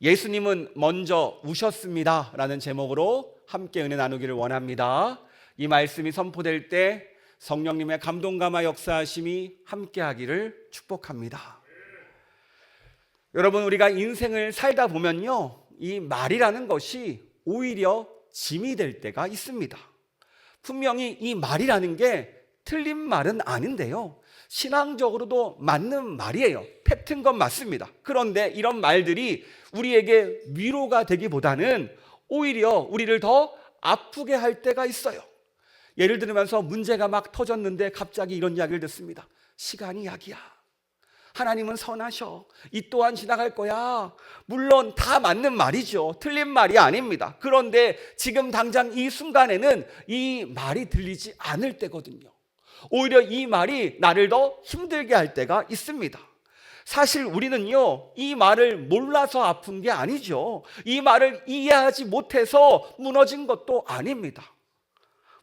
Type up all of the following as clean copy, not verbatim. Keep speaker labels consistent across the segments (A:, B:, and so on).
A: 예수님은 먼저 우셨습니다 라는 제목으로 함께 은혜 나누기를 원합니다. 이 말씀이 선포될 때 성령님의 감동감화 역사하심이 함께하기를 축복합니다. 여러분, 우리가 인생을 살다 보면요, 이 말이라는 것이 오히려 짐이 될 때가 있습니다. 분명히 이 말이라는 게 틀린 말은 아닌데요, 신앙적으로도 맞는 말이에요. 팩트인 건 맞습니다. 그런데 이런 말들이 우리에게 위로가 되기보다는 오히려 우리를 더 아프게 할 때가 있어요. 예를 들면서 문제가 막 터졌는데 갑자기 이런 이야기를 듣습니다. 시간이 약이야. 하나님은 선하셔. 이 또한 지나갈 거야. 물론 다 맞는 말이죠. 틀린 말이 아닙니다. 그런데 지금 당장 이 순간에는 이 말이 들리지 않을 때거든요. 오히려 이 말이 나를 더 힘들게 할 때가 있습니다. 사실 우리는요, 이 말을 몰라서 아픈 게 아니죠. 이 말을 이해하지 못해서 무너진 것도 아닙니다.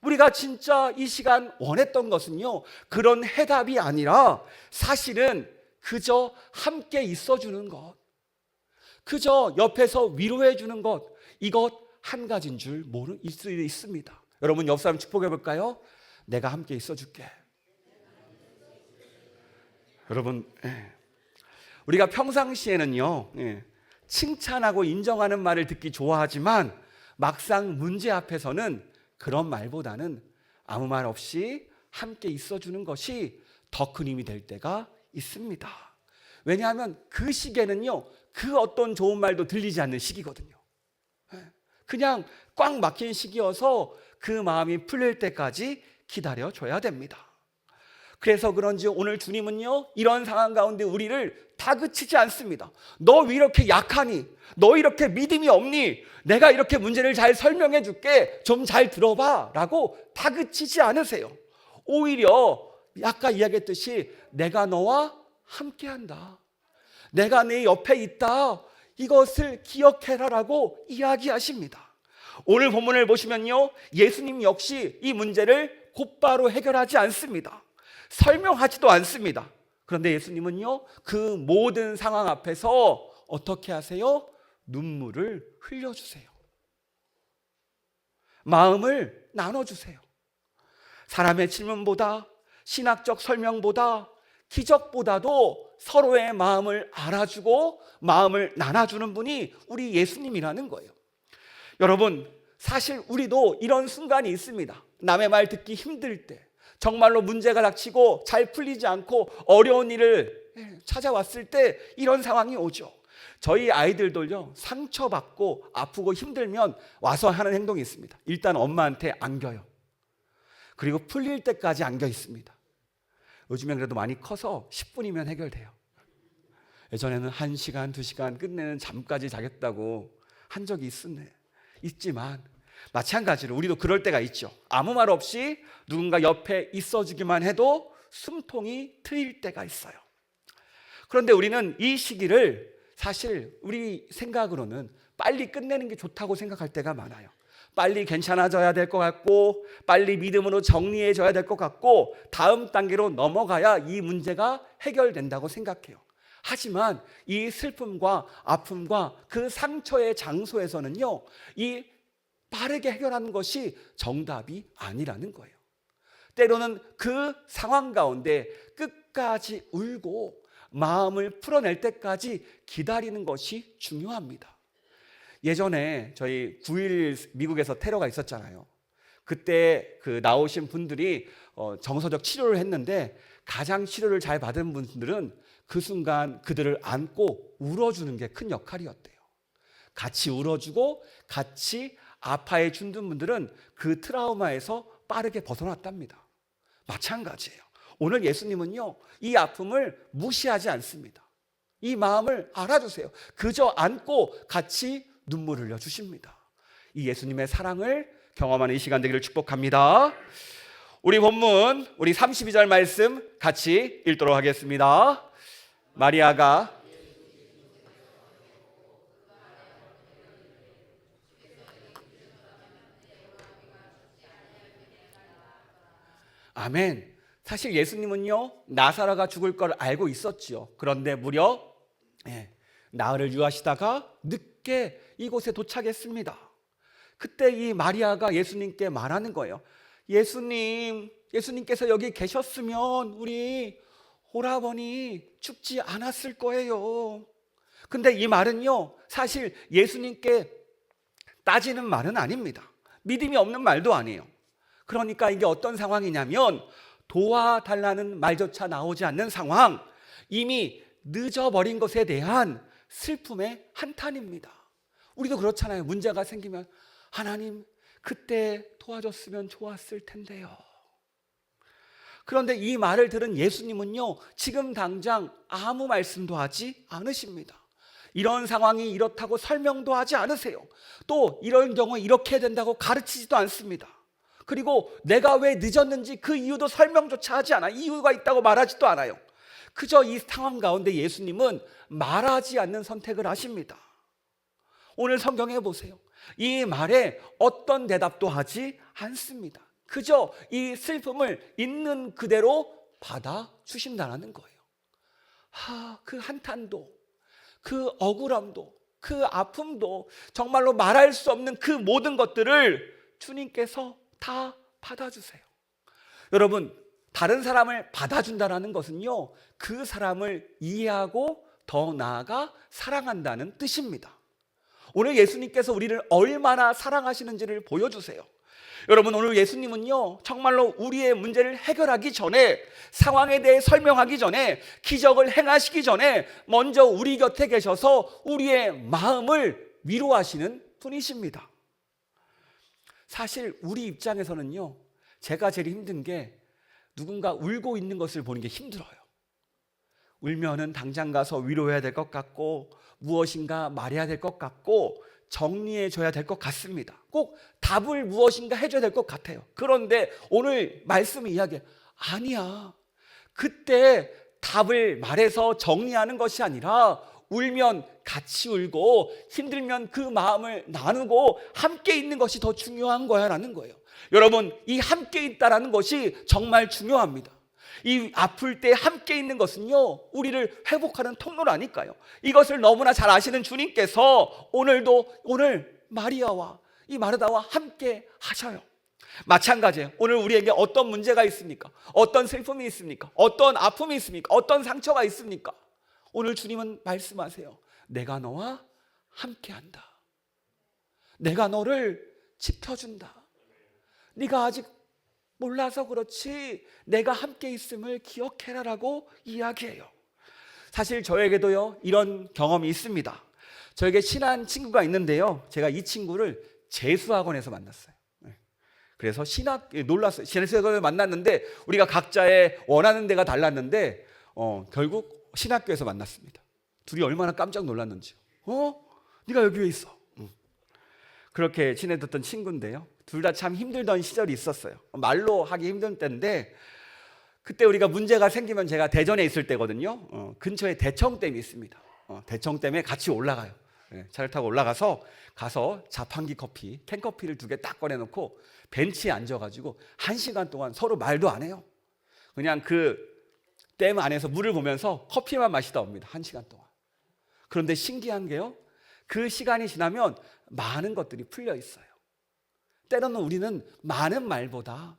A: 우리가 진짜 이 시간 원했던 것은요, 그런 해답이 아니라 사실은 그저 함께 있어주는 것, 그저 옆에서 위로해주는 것, 이것 한 가지인 줄 있습니다. 여러분, 옆 사람 축복해 볼까요? 내가 함께 있어줄게. 여러분, 우리가 평상시에는요, 칭찬하고 인정하는 말을 듣기 좋아하지만 막상 문제 앞에서는 그런 말보다는 아무 말 없이 함께 있어주는 것이 더 큰 힘이 될 때가 있습니다. 왜냐하면 그 시기에는요, 그 어떤 좋은 말도 들리지 않는 시기거든요. 그냥 꽉 막힌 시기여서 그 마음이 풀릴 때까지 기다려줘야 됩니다. 그래서 그런지 오늘 주님은요, 이런 상황 가운데 우리를 다그치지 않습니다. 너 왜 이렇게 약하니? 너 이렇게 믿음이 없니? 내가 이렇게 문제를 잘 설명해 줄게. 좀 잘 들어봐 라고 다그치지 않으세요. 오히려 아까 이야기했듯이 내가 너와 함께한다, 내가 네 옆에 있다, 이것을 기억해라 라고 이야기하십니다. 오늘 본문을 보시면요, 예수님 역시 이 문제를 곧바로 해결하지 않습니다. 설명하지도 않습니다. 그런데 예수님은요, 그 모든 상황 앞에서 어떻게 하세요? 눈물을 흘려주세요. 마음을 나눠주세요. 사람의 질문보다, 신학적 설명보다, 기적보다도 서로의 마음을 알아주고 마음을 나눠주는 분이 우리 예수님이라는 거예요. 여러분, 사실 우리도 이런 순간이 있습니다. 남의 말 듣기 힘들 때, 정말로 문제가 닥치고 잘 풀리지 않고 어려운 일을 찾아왔을 때 이런 상황이 오죠. 저희 아이들도요, 상처받고 아프고 힘들면 와서 하는 행동이 있습니다. 일단 엄마한테 안겨요. 그리고 풀릴 때까지 안겨 있습니다. 요즘엔 그래도 많이 커서 10분이면 해결돼요. 예전에는 1시간, 2시간 끝내는 잠까지 자겠다고 한 적이 있지만 마찬가지로 우리도 그럴 때가 있죠. 아무 말 없이 누군가 옆에 있어주기만 해도 숨통이 트일 때가 있어요. 그런데 우리는 이 시기를 사실 우리 생각으로는 빨리 끝내는 게 좋다고 생각할 때가 많아요. 빨리 괜찮아져야 될 것 같고, 빨리 믿음으로 정리해져야 될 것 같고, 다음 단계로 넘어가야 이 문제가 해결된다고 생각해요. 하지만 이 슬픔과 아픔과 그 상처의 장소에서는요, 이 빠르게 해결하는 것이 정답이 아니라는 거예요. 때로는 그 상황 가운데 끝까지 울고 마음을 풀어낼 때까지 기다리는 것이 중요합니다. 예전에 저희 9.11 미국에서 테러가 있었잖아요. 그때 그 나오신 분들이 정서적 치료를 했는데 가장 치료를 잘 받은 분들은 그 순간 그들을 안고 울어주는 게 큰 역할이었대요. 같이 울어주고 같이 아파해 준 분들은 그 트라우마에서 빠르게 벗어났답니다. 마찬가지예요. 오늘 예수님은요, 이 아픔을 무시하지 않습니다. 이 마음을 알아주세요. 그저 안고 같이 눈물을 흘려 주십니다. 이 예수님의 사랑을 경험하는 이 시간 되기를 축복합니다. 우리 본문, 우리 32절 말씀 같이 읽도록 하겠습니다. 마리아가 아멘. 사실 예수님은요, 나사로가 죽을 걸 알고 있었지요. 그런데 무려 나흘을 유하시다가 늦게 이곳에 도착했습니다. 그때 이 마리아가 예수님께 말하는 거예요. 예수님께서 여기 계셨으면 우리 오라버니 죽지 않았을 거예요. 근데 이 말은요, 사실 예수님께 따지는 말은 아닙니다. 믿음이 없는 말도 아니에요. 그러니까 이게 어떤 상황이냐면 도와달라는 말조차 나오지 않는 상황, 이미 늦어버린 것에 대한 슬픔의 한탄입니다. 우리도 그렇잖아요. 문제가 생기면 하나님 그때 도와줬으면 좋았을 텐데요. 그런데 이 말을 들은 예수님은요, 지금 당장 아무 말씀도 하지 않으십니다. 이런 상황이 이렇다고 설명도 하지 않으세요. 또 이런 경우 이렇게 해야 된다고 가르치지도 않습니다. 그리고 내가 왜 늦었는지 그 이유도 설명조차 하지 않아요. 이유가 있다고 말하지도 않아요. 그저 이 상황 가운데 예수님은 말하지 않는 선택을 하십니다. 오늘 성경에 보세요. 이 말에 어떤 대답도 하지 않습니다. 그저 이 슬픔을 있는 그대로 받아주신다는 거예요. 그 한탄도, 그 억울함도, 그 아픔도, 정말로 말할 수 없는 그 모든 것들을 주님께서 다 받아주세요. 여러분, 다른 사람을 받아준다는 것은요, 그 사람을 이해하고 더 나아가 사랑한다는 뜻입니다. 오늘 예수님께서 우리를 얼마나 사랑하시는지를 보여주세요. 여러분, 오늘 예수님은요, 정말로 우리의 문제를 해결하기 전에, 상황에 대해 설명하기 전에, 기적을 행하시기 전에 먼저 우리 곁에 계셔서 우리의 마음을 위로하시는 분이십니다. 사실 우리 입장에서는요, 제가 제일 힘든 게 누군가 울고 있는 것을 보는 게 힘들어요. 울면은 당장 가서 위로해야 될 것 같고, 무엇인가 말해야 될 것 같고, 정리해 줘야 될 것 같습니다. 꼭 답을 무엇인가 해줘야 될 것 같아요. 그런데 오늘 말씀이 이야기해, 아니야, 그때 답을 말해서 정리하는 것이 아니라 울면 같이 울고 힘들면 그 마음을 나누고 함께 있는 것이 더 중요한 거야 라는 거예요. 여러분, 이 함께 있다라는 것이 정말 중요합니다. 이 아플 때 함께 있는 것은요, 우리를 회복하는 통로라니까요. 이것을 너무나 잘 아시는 주님께서 오늘 마리아와 이 마르다와 함께 하셔요. 마찬가지예요. 오늘 우리에게 어떤 문제가 있습니까? 어떤 슬픔이 있습니까? 어떤 아픔이 있습니까? 어떤 상처가 있습니까? 오늘 주님은 말씀하세요. 내가 너와 함께한다. 내가 너를 지켜준다. 네가 아직 몰라서 그렇지 내가 함께 있음을 기억해라라고 이야기해요. 사실 저에게도요, 이런 경험이 있습니다. 저에게 친한 친구가 있는데요, 제가 이 친구를 재수학원에서 만났어요. 그래서 놀랐어요. 재수학원을 만났는데 우리가 각자의 원하는 데가 달랐는데 결국 신학교에서 만났습니다. 둘이 얼마나 깜짝 놀랐는지요. 네가 여기 왜 있어? 그렇게 친해졌던 친구인데요, 둘 다 참 힘들던 시절이 있었어요. 말로 하기 힘든 때인데, 그때 우리가 문제가 생기면, 제가 대전에 있을 때거든요, 근처에 대청댐이 있습니다. 대청댐에 같이 올라가요. 차를 타고 올라가서 자판기 커피, 캔커피를 2개 딱 꺼내놓고 벤치에 앉아가지고 1시간 동안 서로 말도 안 해요. 그냥 그 댐 안에서 물을 보면서 커피만 마시다 옵니다. 1시간 동안. 그런데 신기한 게요, 그 시간이 지나면 많은 것들이 풀려 있어요. 때로는 우리는 많은 말보다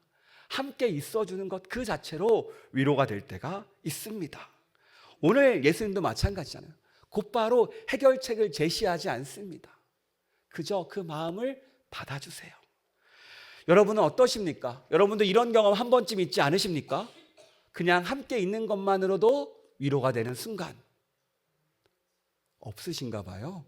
A: 함께 있어주는 것 그 자체로 위로가 될 때가 있습니다. 오늘 예수님도 마찬가지잖아요. 곧바로 해결책을 제시하지 않습니다. 그저 그 마음을 받아주세요. 여러분은 어떠십니까? 여러분도 이런 경험 한 번쯤 있지 않으십니까? 그냥 함께 있는 것만으로도 위로가 되는 순간 없으신가 봐요.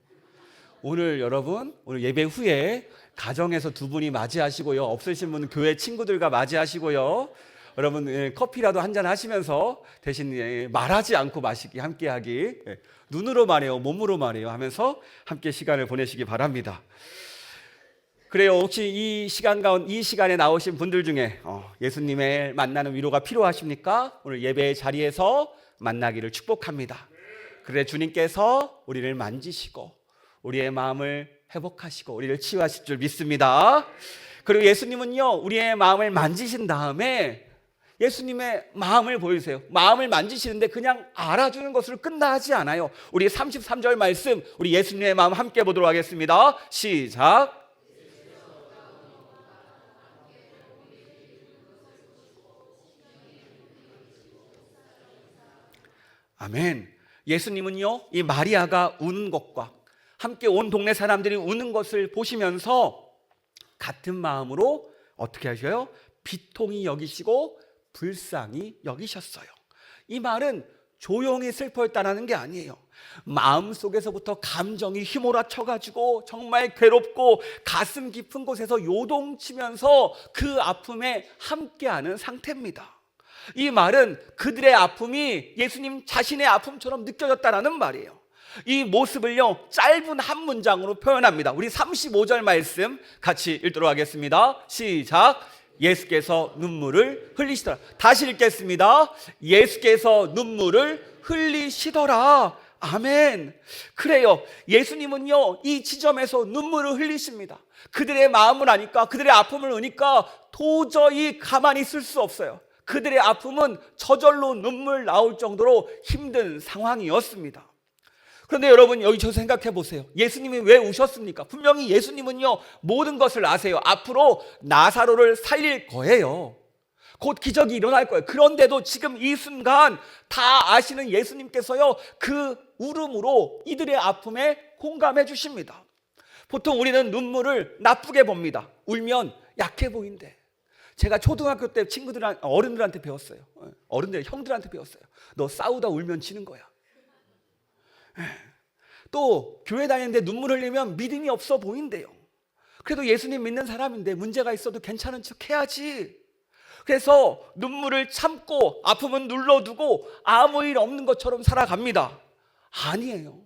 A: 오늘 여러분, 오늘 예배 후에 가정에서 2분이 맞이하시고요, 없으신 분은 교회 친구들과 맞이하시고요, 여러분 커피라도 한잔 하시면서 대신 말하지 않고 마시기, 함께하기, 눈으로 말해요, 몸으로 말해요 하면서 함께 시간을 보내시기 바랍니다. 그래요. 혹시 이 시간에 나오신 분들 중에 예수님을 만나는 위로가 필요하십니까? 오늘 예배의 자리에서 만나기를 축복합니다. 그래, 주님께서 우리를 만지시고 우리의 마음을 회복하시고 우리를 치유하실 줄 믿습니다. 그리고 예수님은요, 우리의 마음을 만지신 다음에 예수님의 마음을 보여주세요. 마음을 만지시는데 그냥 알아주는 것으로 끝나지 않아요. 우리 33절 말씀, 우리 예수님의 마음 함께 보도록 하겠습니다. 시작. 아멘. 예수님은요, 이 마리아가 우는 것과 함께 온 동네 사람들이 우는 것을 보시면서 같은 마음으로 어떻게 하셔요? 비통히 여기시고 불쌍히 여기셨어요. 이 말은 조용히 슬퍼했다는 게 아니에요. 마음속에서부터 감정이 휘몰아쳐가지고 정말 괴롭고 가슴 깊은 곳에서 요동치면서 그 아픔에 함께하는 상태입니다. 이 말은 그들의 아픔이 예수님 자신의 아픔처럼 느껴졌다는 말이에요. 이 모습을요, 짧은 한 문장으로 표현합니다. 우리 35절 말씀 같이 읽도록 하겠습니다. 시작. 예수께서 눈물을 흘리시더라. 다시 읽겠습니다. 예수께서 눈물을 흘리시더라. 아멘. 그래요. 예수님은요, 이 지점에서 눈물을 흘리십니다. 그들의 마음을 아니까, 그들의 아픔을 아니까 도저히 가만히 있을 수 없어요. 그들의 아픔은 저절로 눈물 나올 정도로 힘든 상황이었습니다. 그런데 여러분, 여기서 생각해 보세요. 예수님이 왜 우셨습니까? 분명히 예수님은요, 모든 것을 아세요. 앞으로 나사로를 살릴 거예요. 곧 기적이 일어날 거예요. 그런데도 지금 이 순간 다 아시는 예수님께서요, 그 울음으로 이들의 아픔에 공감해 주십니다. 보통 우리는 눈물을 나쁘게 봅니다. 울면 약해 보인대. 제가 초등학교 때 어른들한테 배웠어요. 어른들, 형들한테 배웠어요. 너 싸우다 울면 지는 거야. 또 교회 다니는데 눈물 흘리면 믿음이 없어 보인대요. 그래도 예수님 믿는 사람인데 문제가 있어도 괜찮은 척 해야지. 그래서 눈물을 참고 아픔은 눌러두고 아무 일 없는 것처럼 살아갑니다. 아니에요.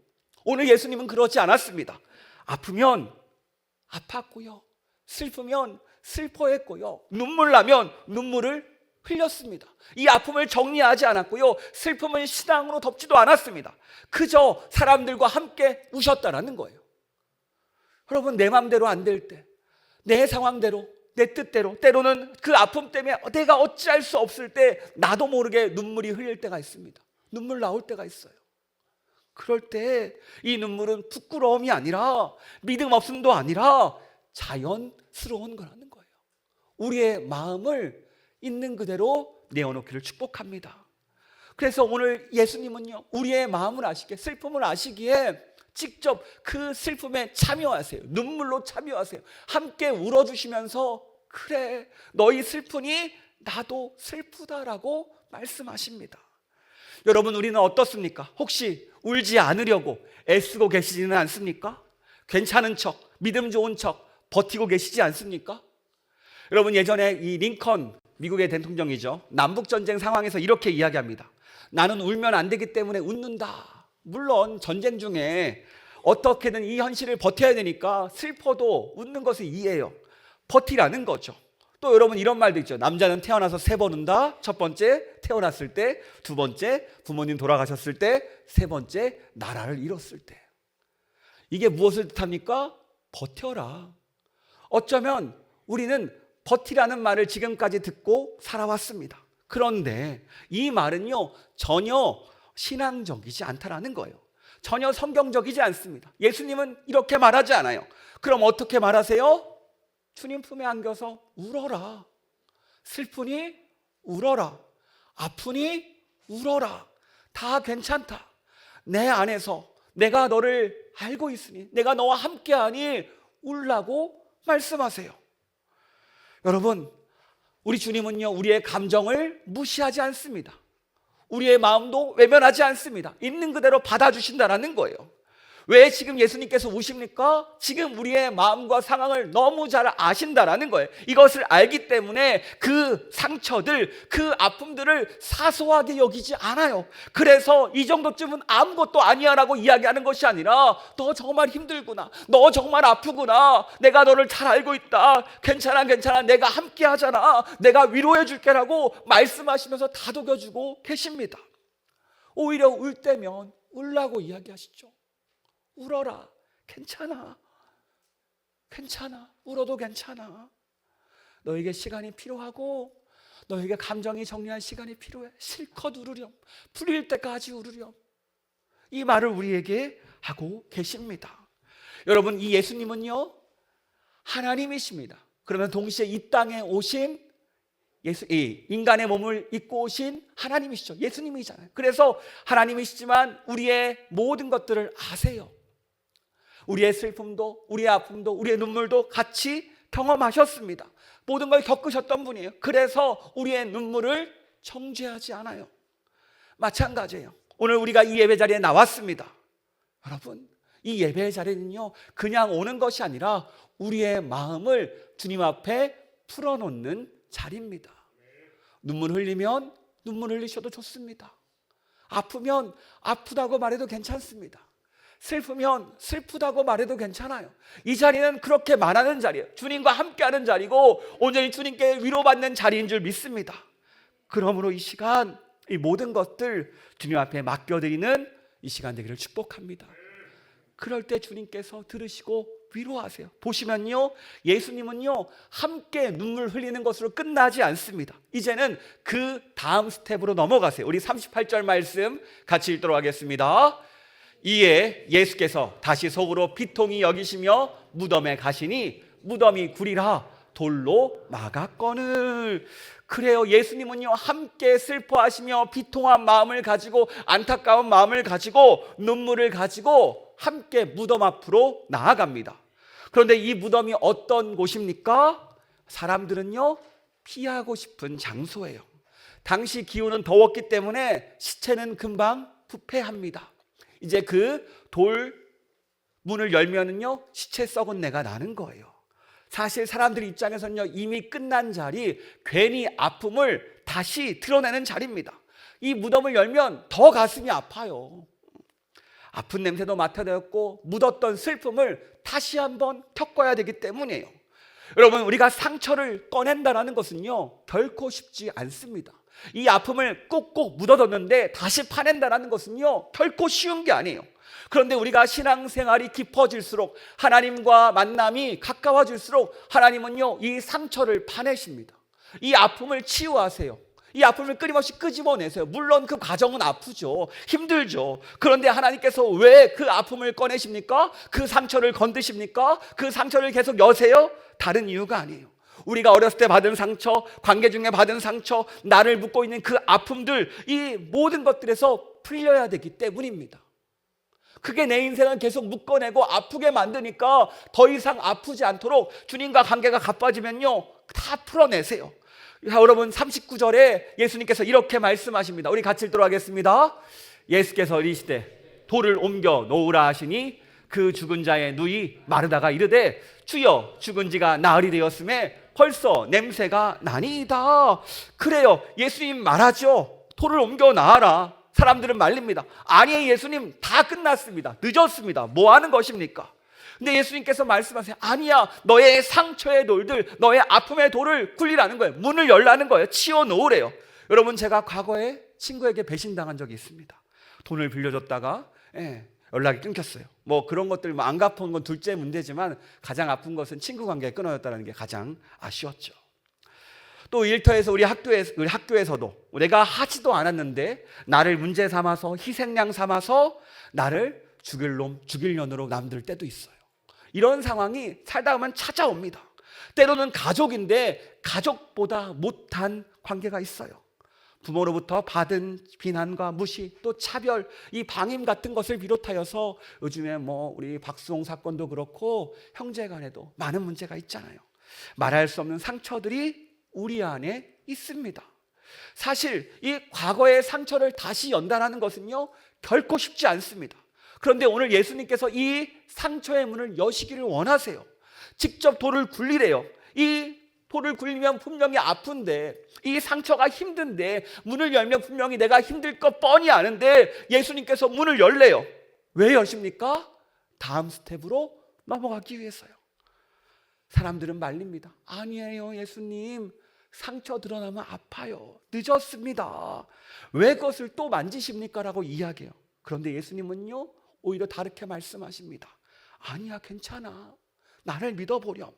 A: 오늘 예수님은 그러지 않았습니다. 아프면 아팠고요, 슬프면 슬퍼했고요, 눈물 나면 눈물을 흘렸습니다. 이 아픔을 정리하지 않았고요, 슬픔을 신앙으로 덮지도 않았습니다. 그저 사람들과 함께 우셨다라는 거예요. 여러분, 내 마음대로 안 될 때, 내 상황대로, 내 뜻대로, 때로는 그 아픔 때문에 내가 어찌할 수 없을 때 나도 모르게 눈물이 흘릴 때가 있습니다. 눈물 나올 때가 있어요. 그럴 때 이 눈물은 부끄러움이 아니라 믿음 없음도 아니라 자연스러운 거라는 거예요. 우리의 마음을 있는 그대로 내어놓기를 축복합니다. 그래서 오늘 예수님은요, 우리의 마음을 아시기에, 슬픔을 아시기에 직접 그 슬픔에 참여하세요. 눈물로 참여하세요. 함께 울어주시면서 그래, 너희 슬프니 나도 슬프다라고 말씀하십니다. 여러분, 우리는 어떻습니까? 혹시 울지 않으려고 애쓰고 계시지는 않습니까? 괜찮은 척, 믿음 좋은 척 버티고 계시지 않습니까? 여러분, 예전에 이 링컨, 미국의 대통령이죠, 남북전쟁 상황에서 이렇게 이야기합니다. 나는 울면 안 되기 때문에 웃는다. 물론 전쟁 중에 어떻게든 이 현실을 버텨야 되니까 슬퍼도 웃는 것을 이해해요. 버티라는 거죠. 또 여러분, 이런 말도 있죠. 남자는 태어나서 3번 운다. 첫 번째 태어났을 때, 두 번째 부모님 돌아가셨을 때, 세 번째 나라를 잃었을 때. 이게 무엇을 뜻합니까? 버텨라. 어쩌면 우리는 버티라는 말을 지금까지 듣고 살아왔습니다. 그런데 이 말은요, 전혀 신앙적이지 않다라는 거예요. 전혀 성경적이지 않습니다. 예수님은 이렇게 말하지 않아요. 그럼 어떻게 말하세요? 주님 품에 안겨서 울어라. 슬프니 울어라. 아프니 울어라. 다 괜찮다. 내 안에서 내가 너를 알고 있으니, 내가 너와 함께하니 울라고 말씀하세요. 여러분, 우리 주님은요, 우리의 감정을 무시하지 않습니다. 우리의 마음도 외면하지 않습니다. 있는 그대로 받아주신다라는 거예요. 왜 지금 예수님께서 우십니까? 지금 우리의 마음과 상황을 너무 잘 아신다라는 거예요. 이것을 알기 때문에 그 상처들, 그 아픔들을 사소하게 여기지 않아요. 그래서 이 정도쯤은 아무것도 아니야 라고 이야기하는 것이 아니라, 너 정말 힘들구나, 너 정말 아프구나, 내가 너를 잘 알고 있다, 괜찮아 괜찮아, 내가 함께 하잖아, 내가 위로해 줄게 라고 말씀하시면서 다독여주고 계십니다. 오히려 울 때면 울라고 이야기하시죠. 울어라. 괜찮아. 괜찮아. 울어도 괜찮아. 너에게 시간이 필요하고 너에게 감정이 정리할 시간이 필요해. 실컷 울으렴. 풀릴 때까지 울으렴. 이 말을 우리에게 하고 계십니다. 여러분, 이 예수님은요, 하나님이십니다. 그러면 동시에 이 땅에 오신 인간의 몸을 입고 오신 하나님이시죠. 예수님이잖아요. 그래서 하나님이시지만 우리의 모든 것들을 아세요. 우리의 슬픔도, 우리의 아픔도, 우리의 눈물도 같이 경험하셨습니다. 모든 걸 겪으셨던 분이에요. 그래서 우리의 눈물을 정죄하지 않아요. 마찬가지예요. 오늘 우리가 이 예배 자리에 나왔습니다. 여러분, 이 예배 자리는요, 그냥 오는 것이 아니라 우리의 마음을 주님 앞에 풀어놓는 자리입니다. 눈물 흘리면 눈물 흘리셔도 좋습니다. 아프면 아프다고 말해도 괜찮습니다. 슬프면 슬프다고 말해도 괜찮아요. 이 자리는 그렇게 말하는 자리예요. 주님과 함께하는 자리고 온전히 주님께 위로받는 자리인 줄 믿습니다. 그러므로 이 시간, 이 모든 것들 주님 앞에 맡겨드리는 이 시간 되기를 축복합니다. 그럴 때 주님께서 들으시고 위로하세요. 보시면요, 예수님은요 함께 눈물 흘리는 것으로 끝나지 않습니다. 이제는 그 다음 스텝으로 넘어가세요. 우리 38절 말씀 같이 읽도록 하겠습니다. 이에 예수께서 다시 속으로 비통히 여기시며 무덤에 가시니 무덤이 구리라 돌로 막았거늘. 그래요, 예수님은요 함께 슬퍼하시며 비통한 마음을 가지고, 안타까운 마음을 가지고, 눈물을 가지고 함께 무덤 앞으로 나아갑니다. 그런데 이 무덤이 어떤 곳입니까? 사람들은요 피하고 싶은 장소예요. 당시 기후는 더웠기 때문에 시체는 금방 부패합니다. 이제 그 돌 문을 열면은요 시체 썩은 내가 나는 거예요. 사실 사람들 입장에서는요 이미 끝난 자리, 괜히 아픔을 다시 드러내는 자리입니다. 이 무덤을 열면 더 가슴이 아파요. 아픈 냄새도 맡아내었고 묻었던 슬픔을 다시 한번 겪어야 되기 때문이에요. 여러분, 우리가 상처를 꺼낸다는 것은요 결코 쉽지 않습니다. 이 아픔을 꾹꾹 묻어뒀는데 다시 파낸다는 것은요 결코 쉬운 게 아니에요. 그런데 우리가 신앙생활이 깊어질수록, 하나님과 만남이 가까워질수록 하나님은요 이 상처를 파내십니다. 이 아픔을 치유하세요. 이 아픔을 끊임없이 끄집어내세요. 물론 그 과정은 아프죠. 힘들죠. 그런데 하나님께서 왜 그 아픔을 꺼내십니까? 그 상처를 건드십니까? 그 상처를 계속 여세요? 다른 이유가 아니에요. 우리가 어렸을 때 받은 상처, 관계 중에 받은 상처, 나를 묶고 있는 그 아픔들, 이 모든 것들에서 풀려야 되기 때문입니다. 그게 내 인생을 계속 묶어내고 아프게 만드니까 더 이상 아프지 않도록 주님과 관계가 가빠지면요 다 풀어내세요. 여러분, 39절에 예수님께서 이렇게 말씀하십니다. 우리 같이 읽도록 하겠습니다. 예수께서 이르시되 돌을 옮겨 놓으라 하시니 그 죽은 자의 누이 마르다가 이르되 주여, 죽은 지가 나흘이 되었음에 벌써 냄새가 나니이다. 그래요, 예수님 말하죠. 돌을 옮겨 놔라. 사람들은 말립니다. 아니에요, 예수님, 다 끝났습니다. 늦었습니다. 뭐 하는 것입니까? 근데 예수님께서 말씀하세요. 아니야, 너의 상처의 돌들, 너의 아픔의 돌을 굴리라는 거예요. 문을 열라는 거예요. 치워놓으래요. 여러분, 제가 과거에 친구에게 배신당한 적이 있습니다. 돈을 빌려줬다가 연락이 끊겼어요. 뭐 그런 것들 안 갚은 건 둘째 문제지만 가장 아픈 것은 친구 관계가 끊어졌다는 게 가장 아쉬웠죠. 또 일터에서 우리 학교에서도 내가 하지도 않았는데 나를 문제 삼아서, 희생양 삼아서 나를 죽일 놈, 죽일 년으로 남들 때도 있어요. 이런 상황이 살다 보면 찾아옵니다. 때로는 가족인데 가족보다 못한 관계가 있어요. 부모로부터 받은 비난과 무시, 또 차별, 이 방임 같은 것을 비롯하여서 요즘에 뭐 우리 박수홍 사건도 그렇고 형제간에도 많은 문제가 있잖아요. 말할 수 없는 상처들이 우리 안에 있습니다. 사실 이 과거의 상처를 다시 연단하는 것은요 결코 쉽지 않습니다. 그런데 오늘 예수님께서 이 상처의 문을 여시기를 원하세요. 직접 돌을 굴리래요. 이 돌을 굴리면 분명히 아픈데, 이 상처가 힘든데, 문을 열면 분명히 내가 힘들 것 뻔히 아는데 예수님께서 문을 열래요. 왜 여십니까? 다음 스텝으로 넘어가기 위해서요. 사람들은 말립니다. 아니에요, 예수님, 상처 드러나면 아파요. 늦었습니다. 왜 그것을 또 만지십니까? 라고 이야기해요. 그런데 예수님은요 오히려 다르게 말씀하십니다. 아니야, 괜찮아. 나를 믿어보렴.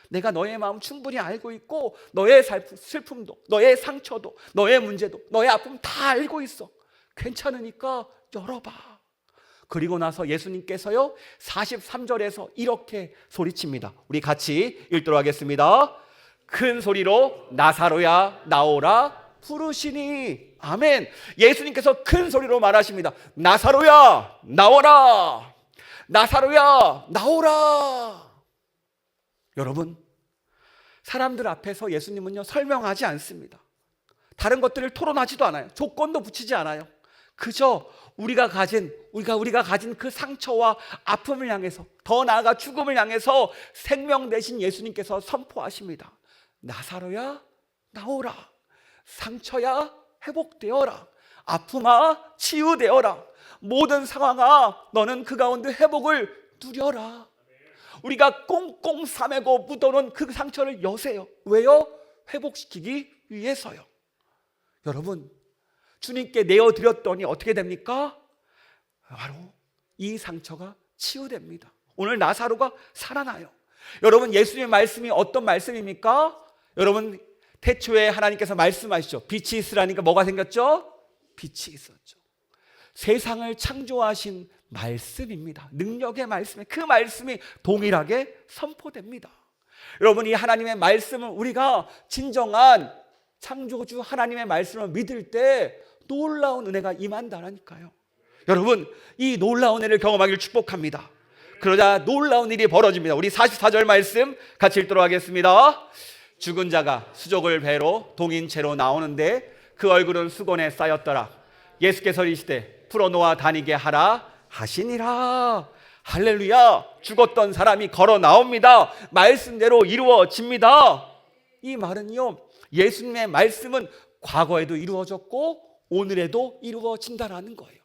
A: 내가 너의 마음 충분히 알고 있고 너의 슬픔도, 너의 상처도, 너의 문제도, 너의 아픔 다 알고 있어. 괜찮으니까 열어봐. 그리고 나서 예수님께서요 43절에서 이렇게 소리칩니다. 우리 같이 읽도록 하겠습니다. 큰 소리로 나사로야 나오라 부르시니. 아멘. 예수님께서 큰 소리로 말하십니다. 나사로야 나오라. 나사로야 나오라. 여러분, 사람들 앞에서 예수님은요 설명하지 않습니다. 다른 것들을 토론하지도 않아요. 조건도 붙이지 않아요. 그저 우리가 가진 그 상처와 아픔을 향해서, 더 나아가 죽음을 향해서 생명 대신 예수님께서 선포하십니다. 나사로야 나오라. 상처야 회복되어라. 아픔아 치유되어라. 모든 상황아 너는 그 가운데 회복을 누려라. 우리가 꽁꽁 싸매고 묻어놓은 그 상처를 여세요. 왜요? 회복시키기 위해서요. 여러분, 주님께 내어드렸더니 어떻게 됩니까? 바로 이 상처가 치유됩니다. 오늘 나사로가 살아나요. 여러분, 예수님의 말씀이 어떤 말씀입니까? 여러분, 태초에 하나님께서 말씀하시죠. 빛이 있으라니까 뭐가 생겼죠? 빛이 있었죠. 세상을 창조하신 말씀입니다. 능력의 말씀에 그 말씀이 동일하게 선포됩니다. 여러분, 이 하나님의 말씀을 우리가 진정한 창조주 하나님의 말씀을 믿을 때 놀라운 은혜가 임한다라니까요. 여러분, 이 놀라운 은혜를 경험하기를 축복합니다. 그러자 놀라운 일이 벌어집니다. 우리 44절 말씀 같이 읽도록 하겠습니다. 죽은 자가 수족을 배로 동인 채로 나오는데 그 얼굴은 수건에 쌓였더라. 예수께서 이르시되 풀어놓아 다니게 하라 하시니라. 할렐루야. 죽었던 사람이 걸어 나옵니다. 말씀대로 이루어집니다. 이 말은요, 예수님의 말씀은 과거에도 이루어졌고 오늘에도 이루어진다라는 거예요.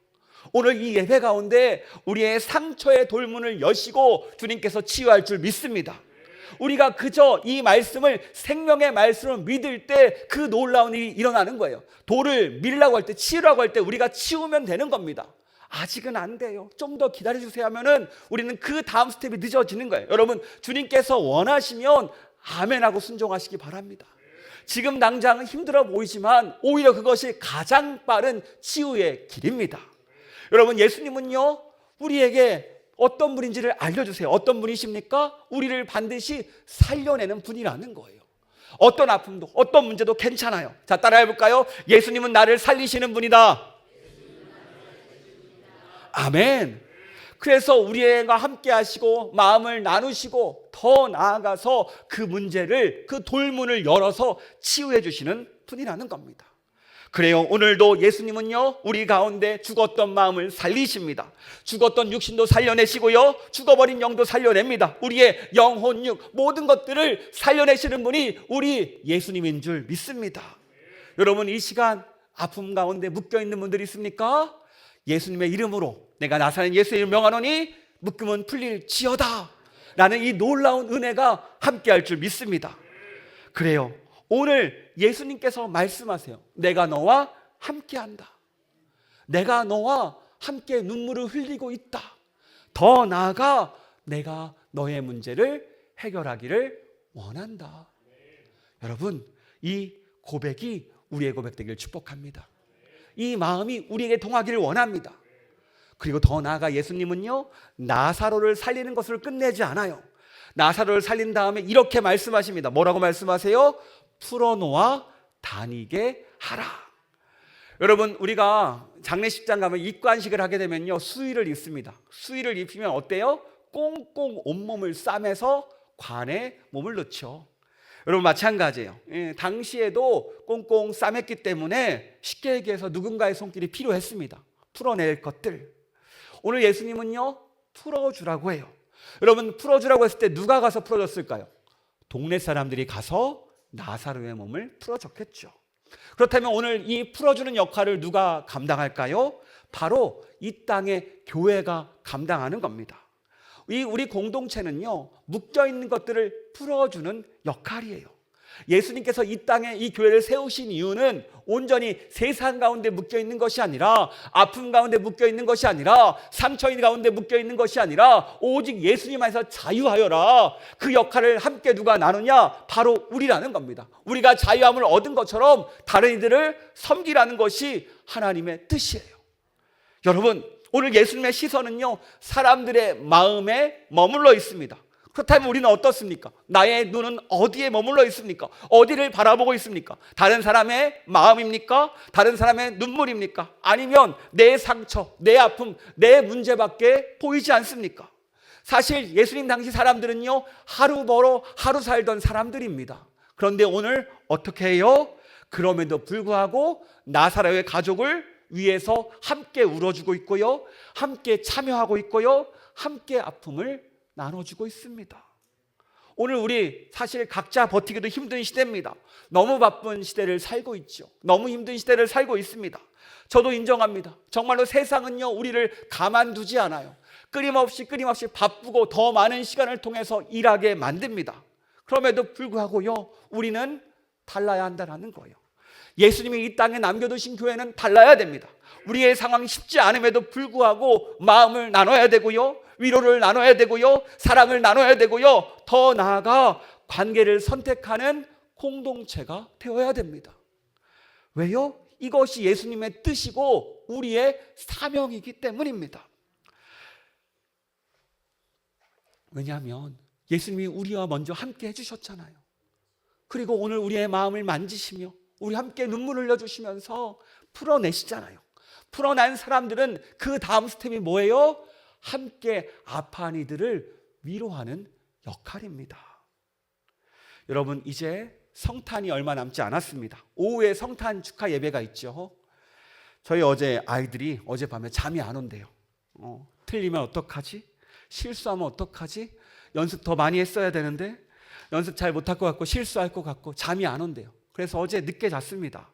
A: 오늘 이 예배 가운데 우리의 상처의 돌문을 여시고 주님께서 치유할 줄 믿습니다. 우리가 그저 이 말씀을, 생명의 말씀을 믿을 때 그 놀라운 일이 일어나는 거예요. 돌을 밀라고 할 때, 치우라고 할 때 우리가 치우면 되는 겁니다. 아직은 안 돼요. 좀 더 기다려주세요 하면은 우리는 그 다음 스텝이 늦어지는 거예요. 여러분, 주님께서 원하시면 아멘하고 순종하시기 바랍니다. 지금 당장은 힘들어 보이지만 오히려 그것이 가장 빠른 치유의 길입니다. 여러분, 예수님은요 우리에게 어떤 분인지를 알려주세요. 어떤 분이십니까? 우리를 반드시 살려내는 분이라는 거예요. 어떤 아픔도 어떤 문제도 괜찮아요. 자, 따라해볼까요? 예수님은 나를 살리시는 분이다. 아멘. 그래서 우리와 함께 하시고 마음을 나누시고 더 나아가서 그 문제를, 그 돌문을 열어서 치유해 주시는 분이라는 겁니다. 그래요, 오늘도 예수님은요 우리 가운데 죽었던 마음을 살리십니다. 죽었던 육신도 살려내시고요, 죽어버린 영도 살려냅니다. 우리의 영혼, 육, 모든 것들을 살려내시는 분이 우리 예수님인 줄 믿습니다. 여러분, 이 시간 아픔 가운데 묶여있는 분들이 있습니까? 예수님의 이름으로 내가 나사렛 예수의 이름 명하노니 묶음은 풀릴지어다 라는 이 놀라운 은혜가 함께할 줄 믿습니다. 그래요, 오늘 예수님께서 말씀하세요. 내가 너와 함께한다. 내가 너와 함께 눈물을 흘리고 있다. 더 나아가 내가 너의 문제를 해결하기를 원한다. 여러분, 이 고백이 우리의 고백 되기를 축복합니다. 이 마음이 우리에게 통하기를 원합니다. 그리고 더 나아가 예수님은요 나사로를 살리는 것을 끝내지 않아요. 나사로를 살린 다음에 이렇게 말씀하십니다. 뭐라고 말씀하세요? 풀어놓아 다니게 하라. 여러분, 우리가 장례식장 가면 입관식을 하게 되면요 수의를 입습니다. 수의를 입히면 어때요? 꽁꽁 온몸을 싸매서 관에 몸을 넣죠. 여러분, 마찬가지예요. 당시에도 꽁꽁 싸맸기 때문에 쉽게 얘기해서 누군가의 손길이 필요했습니다. 풀어낼 것들. 오늘 예수님은요 풀어주라고 해요. 여러분, 풀어주라고 했을 때 누가 가서 풀어줬을까요? 동네 사람들이 가서 나사로의 몸을 풀어줬겠죠. 그렇다면 오늘 이 풀어주는 역할을 누가 감당할까요? 바로 이 땅의 교회가 감당하는 겁니다. 우리 공동체는요 묶여있는 것들을 풀어주는 역할이에요. 예수님께서 이 땅에 이 교회를 세우신 이유는 온전히 세상 가운데 묶여 있는 것이 아니라, 아픔 가운데 묶여 있는 것이 아니라, 상처 가운데 묶여 있는 것이 아니라 오직 예수님 안에서 자유하여라. 그 역할을 함께 누가 나누냐? 바로 우리라는 겁니다. 우리가 자유함을 얻은 것처럼 다른 이들을 섬기라는 것이 하나님의 뜻이에요. 여러분, 오늘 예수님의 시선은요, 사람들의 마음에 머물러 있습니다. 그렇다면 우리는 어떻습니까? 나의 눈은 어디에 머물러 있습니까? 어디를 바라보고 있습니까? 다른 사람의 마음입니까? 다른 사람의 눈물입니까? 아니면 내 상처, 내 아픔, 내 문제밖에 보이지 않습니까? 사실 예수님 당시 사람들은요, 하루 벌어 하루 살던 사람들입니다. 그런데 오늘 어떻게 해요? 그럼에도 불구하고 나사로의 가족을 위해서 함께 울어주고 있고요, 함께 참여하고 있고요, 함께 아픔을 나눠주고 있습니다. 오늘 우리 사실 각자 버티기도 힘든 시대입니다. 너무 바쁜 시대를 살고 있죠. 너무 힘든 시대를 살고 있습니다. 저도 인정합니다. 정말로 세상은요, 우리를 가만두지 않아요. 끊임없이 바쁘고 더 많은 시간을 통해서 일하게 만듭니다. 그럼에도 불구하고요, 우리는 달라야 한다는 거예요. 예수님이 이 땅에 남겨두신 교회는 달라야 됩니다. 우리의 상황이 쉽지 않음에도 불구하고 마음을 나눠야 되고요, 위로를 나눠야 되고요, 사랑을 나눠야 되고요, 더 나아가 관계를 선택하는 공동체가 되어야 됩니다. 왜요? 이것이 예수님의 뜻이고 우리의 사명이기 때문입니다. 왜냐하면 예수님이 우리와 먼저 함께 해주셨잖아요. 그리고 오늘 우리의 마음을 만지시며 우리 함께 눈물을 흘려주시면서 풀어내시잖아요. 풀어난 사람들은 그 다음 스텝이 뭐예요? 함께 아파하는 이들을 위로하는 역할입니다. 여러분, 이제 성탄이 얼마 남지 않았습니다. 오후에 성탄 축하 예배가 있죠. 저희 어제 아이들이 어젯밤에 잠이 안 온대요. 틀리면 어떡하지? 실수하면 어떡하지? 연습 더 많이 했어야 되는데 연습 잘 못할 것 같고 실수할 것 같고 잠이 안 온대요. 그래서 어제 늦게 잤습니다.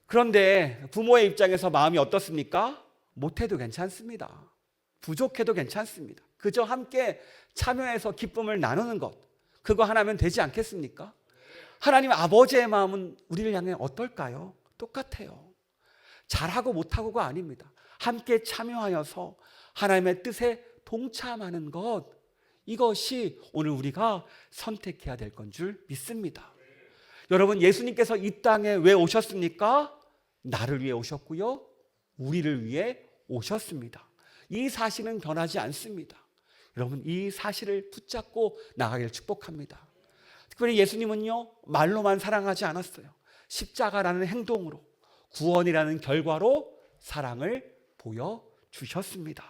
A: 그런데 부모의 입장에서 마음이 어떻습니까? 못해도 괜찮습니다. 부족해도 괜찮습니다. 그저 함께 참여해서 기쁨을 나누는 것, 그거 하나면 되지 않겠습니까? 하나님 아버지의 마음은 우리를 향해 어떨까요? 똑같아요. 잘하고 못하고가 아닙니다. 함께 참여하여서 하나님의 뜻에 동참하는 것, 이것이 오늘 우리가 선택해야 될 건 줄 믿습니다. 여러분, 예수님께서 이 땅에 왜 오셨습니까? 나를 위해 오셨고요, 우리를 위해 오셨습니다. 이 사실은 변하지 않습니다. 여러분, 이 사실을 붙잡고 나가기를 축복합니다. 특별히 예수님은요, 말로만 사랑하지 않았어요. 십자가라는 행동으로, 구원이라는 결과로 사랑을 보여주셨습니다.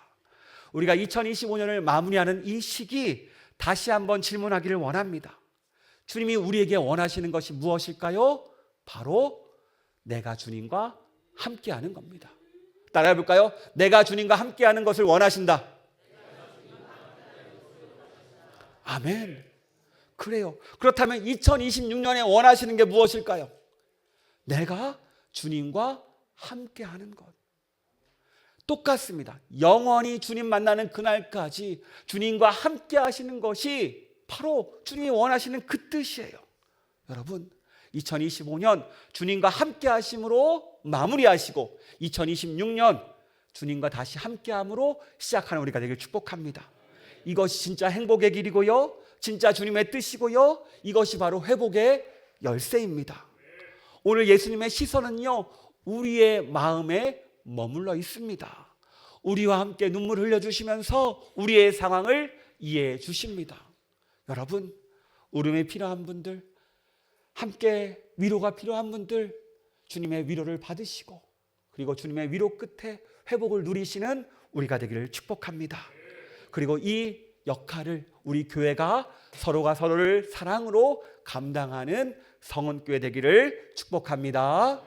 A: 우리가 2025년을 마무리하는 이 시기, 다시 한번 질문하기를 원합니다. 주님이 우리에게 원하시는 것이 무엇일까요? 바로 내가 주님과 함께하는 겁니다. 따라해 볼까요? 내가 주님과 함께하는 것을 원하신다. 아멘. 그래요. 그렇다면 2026년에 원하시는 게 무엇일까요? 내가 주님과 함께하는 것. 똑같습니다. 영원히 주님 만나는 그날까지 주님과 함께 하시는 것이 바로 주님이 원하시는 그 뜻이에요. 여러분, 2025년 주님과 함께 하심으로 마무리하시고 2026년 주님과 다시 함께함으로 시작하는 우리가 되길 축복합니다. 이것이 진짜 행복의 길이고요, 진짜 주님의 뜻이고요, 이것이 바로 회복의 열쇠입니다. 오늘 예수님의 시선은요, 우리의 마음에 머물러 있습니다. 우리와 함께 눈물 흘려주시면서 우리의 상황을 이해해 주십니다. 여러분, 울음이 필요한 분들, 함께 위로가 필요한 분들, 주님의 위로를 받으시고 그리고 주님의 위로 끝에 회복을 누리시는 우리가 되기를 축복합니다. 그리고 이 역할을 우리 교회가 서로가 서로를 사랑으로 감당하는 성원교회 되기를 축복합니다.